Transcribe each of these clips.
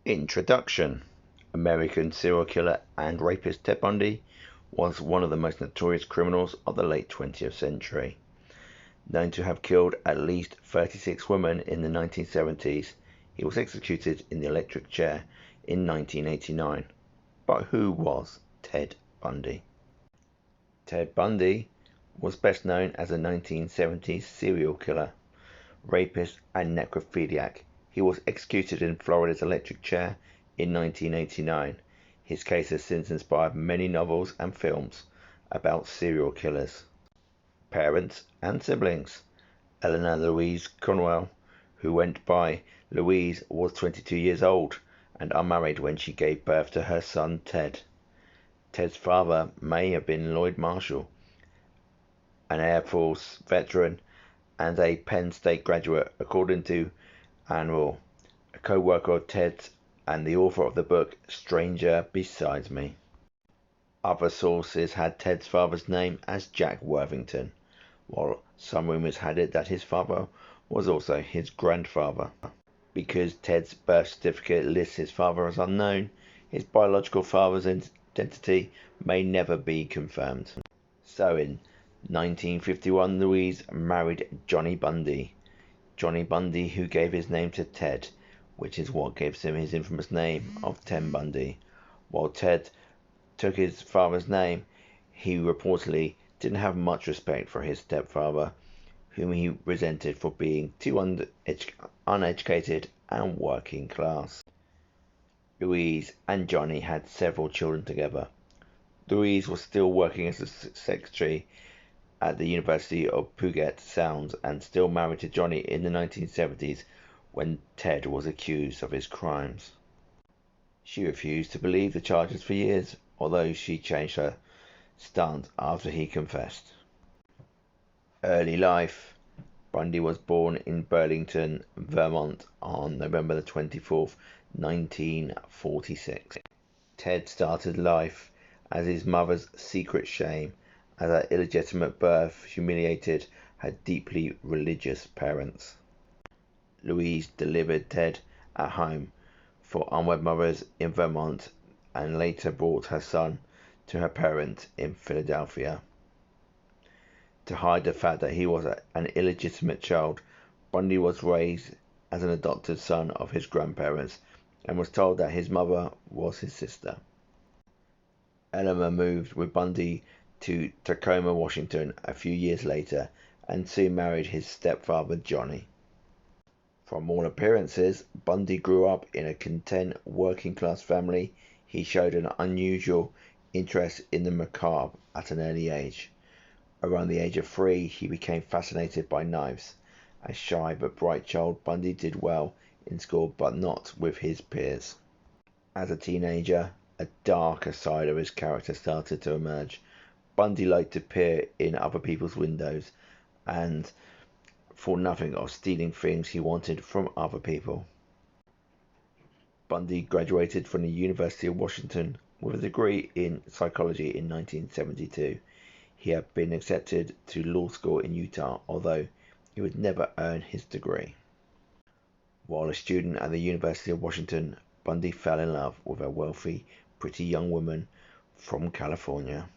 Introduction. American serial killer and rapist Ted Bundy was one of the most notorious criminals of the late 20th century. Known to have killed at least 36 women in the 1970s, he was executed in the electric chair in 1989. But who was Ted Bundy? Ted Bundy was best known as a 1970s serial killer, rapist, and necropidiac. He was executed in Florida's electric chair in 1989. His case has since inspired many novels and films about serial killers. Parents and siblings. Eleanor Louise Conwell, who went by Louise, was 22 years old and unmarried when she gave birth to her son Ted. Ted's father may have been Lloyd Marshall, an Air Force veteran and a Penn State graduate, according to Anwell, a co-worker of Ted's and the author of the book Stranger Besides Me. Other sources had Ted's father's name as Jack Worthington, while some rumors had it that his father was also his grandfather. Because Ted's birth certificate lists his father as unknown, his biological father's identity may never be confirmed. So in 1951, Louise married Johnny Bundy. Johnny Bundy, who gave his name to Ted, which is what gives him his infamous name of Ted Bundy. While Ted took his father's name, he reportedly didn't have much respect for his stepfather, whom he resented for being too uneducated and working class. Louise and Johnny had several children together. Louise was still working as a secretary at the University of Puget Sound and still married to Johnny in the 1970s when Ted was accused of his crimes. She refused to believe the charges for years, although she changed her stance after he confessed. Early life. Bundy was born in Burlington, Vermont on November the 24th, 1946. Ted started life as his mother's secret shame, as her illegitimate birth humiliated her deeply religious parents. Louise delivered Ted at home for unwed mothers in Vermont and later brought her son to her parents in Philadelphia. To hide the fact that he was an illegitimate child, Bundy was raised as an adopted son of his grandparents and was told that his mother was his sister. Eleanor moved with Bundy to Tacoma, Washington a few years later and soon married his stepfather Johnny. From all appearances, Bundy grew up in a content working class family. He showed an unusual interest in the macabre at an early age. Around the age of 3, he became fascinated by knives. A shy but bright child, Bundy did well in school but not with his peers. As a teenager, a darker side of his character started to emerge. Bundy liked to peer in other people's windows and thought nothing of stealing things he wanted from other people. Bundy graduated from the University of Washington with a degree in psychology in 1972. He had been accepted to law school in Utah, although he would never earn his degree. While a student at the University of Washington, Bundy fell in love with a wealthy, pretty young woman from California.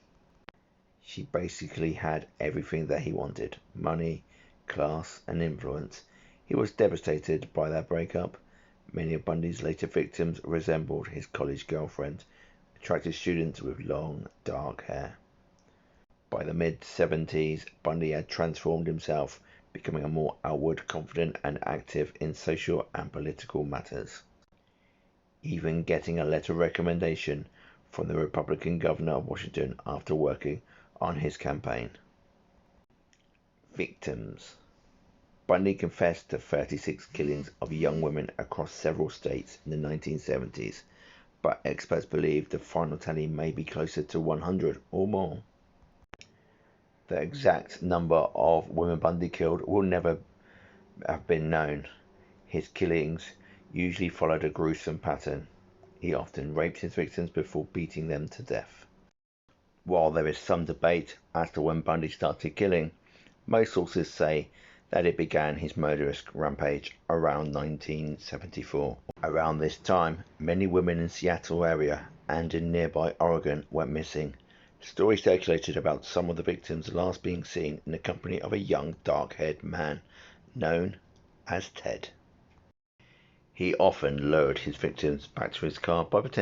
She basically had everything that he wanted: money, class, and influence. He was devastated by their breakup. Many of Bundy's later victims resembled his college girlfriend, attractive students with long, dark hair. By the mid-70s, Bundy had transformed himself, becoming a more outward, confident, and active in social and political matters, even getting a letter of recommendation from the Republican governor of Washington after working on his campaign. Victims. Bundy confessed to 36 killings of young women across several states in the 1970s, but experts believe the final tally may be closer to 100 or more. The exact number of women Bundy killed will never have been known. His killings usually followed a gruesome pattern. He often raped his victims before beating them to death. While there is some debate as to when Bundy started killing, most sources say that it began his murderous rampage around 1974. Around this time, many women in the Seattle area and in nearby Oregon went missing. Stories circulated about some of the victims last being seen in the company of a young dark-haired man known as Ted. He often lured his victims back to his car by pretending